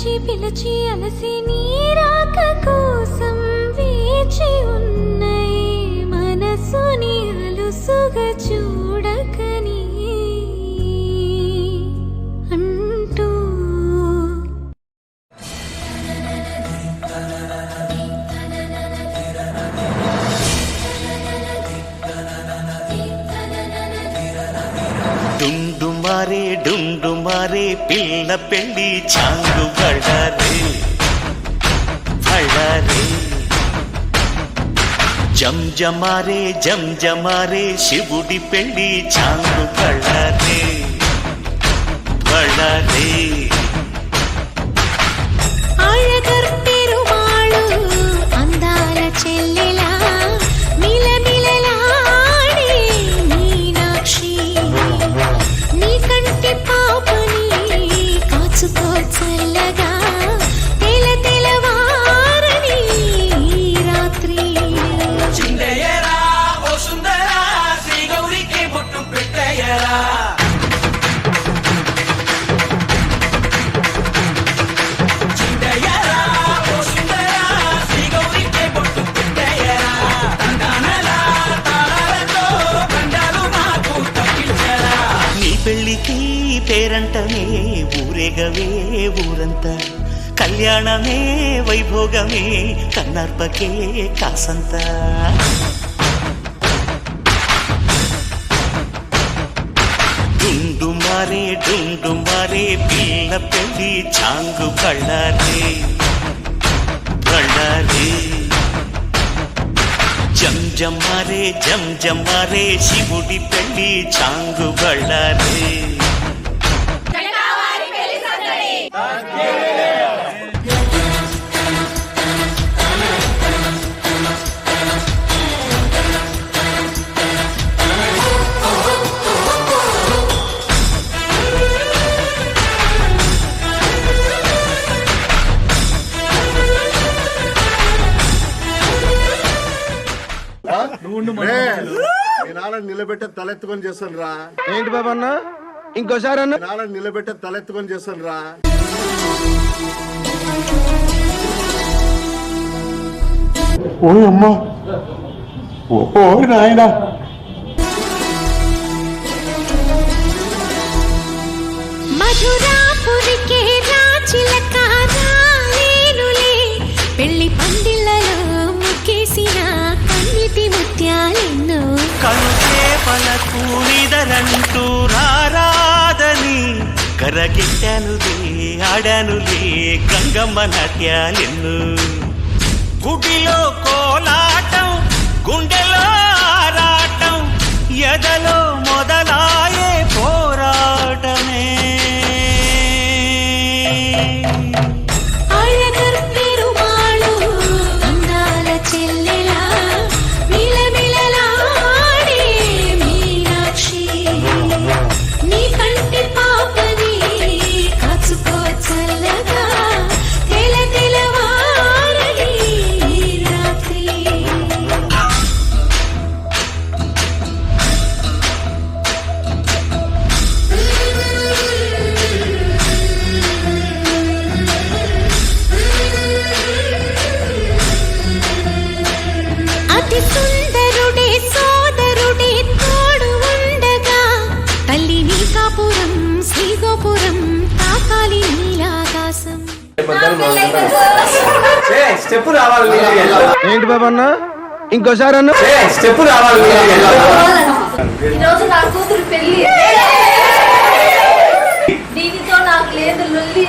పిలిచి పిలిచి అలసి నీరాక కోసం వేచి ఉన్నయి మనసుని అలుసుగా చూడకని అంటూ డుండు మారే పిల్ల పెళ్ళి చాంగు బళ్ళారే బళ్ళారే జంజమారే శివుడి పెళ్ళి చాంగు బళ్ళారే బళ్ళారే అందాల చెల్లెలా మిలమిలలాడే మీనాక్షి నీ కంటి పాపని కాచుకో చల్లగా తెల తెలవారని రాత్రి చిందయ్యరా ఓ సుందరా శ్రీ గౌరికి బొట్టు పెట్టయ్యరా పెళ్ళికి పేరంటమే ఊరేగవే ఊరంతా కళ్యాణమే వైభోగమే కన్నార్పకే కాసంత డుండు మారే పిల్ల పెళ్ళి చాంగు బళ్ళారే బళ్ళారే జంజమారే శివుడి పెళ్ళి చాంగు బళ్ళారే నిలబెట్టే తలెత్తుకొని చేస్తాను రా. ఏంటి బాబు అన్న ఇంకోసారి అన్న నిలబెట్టే తలెత్తుకొని చేస్తాను రా. ఓ అమ్మా ఓ నాయనా మధురాపురికే రాచిలక రాలేనులే పెళ్లి పందిళ్ళలో ముక్కేసిన కన్నిటి ముత్యాలెన్నో కనుచేపలకు నిదరంటూ రారాదని కరగిట్టానులే ఆడానులే గంగమ్మ నాట్యాలెన్ను గుడిలో కోలాటం గుండెలో ఆరాటం ఎదలో మొదలాయే పోరాటమే అందాల చెల్లెలా మిలమిలలాడే మీనాక్షి నీ కంటి పాపని కాచుకో చల్లగా తెల తెలవారని రాత్రి అతి సుందరుడే సోదరుడే తోడు ఉండగా తల్లి నీ కాపురం శ్రీగోపురం తాకాలి నీలాకాశం స్టెప్ రావాలి. ఏంటి బాబు అన్న ఇంకోసారి అన్న స్టెప్ రావాలి. ఈరోజు నా కూతురు పెళ్లి దీనితో నాకు లేదు లొల్లి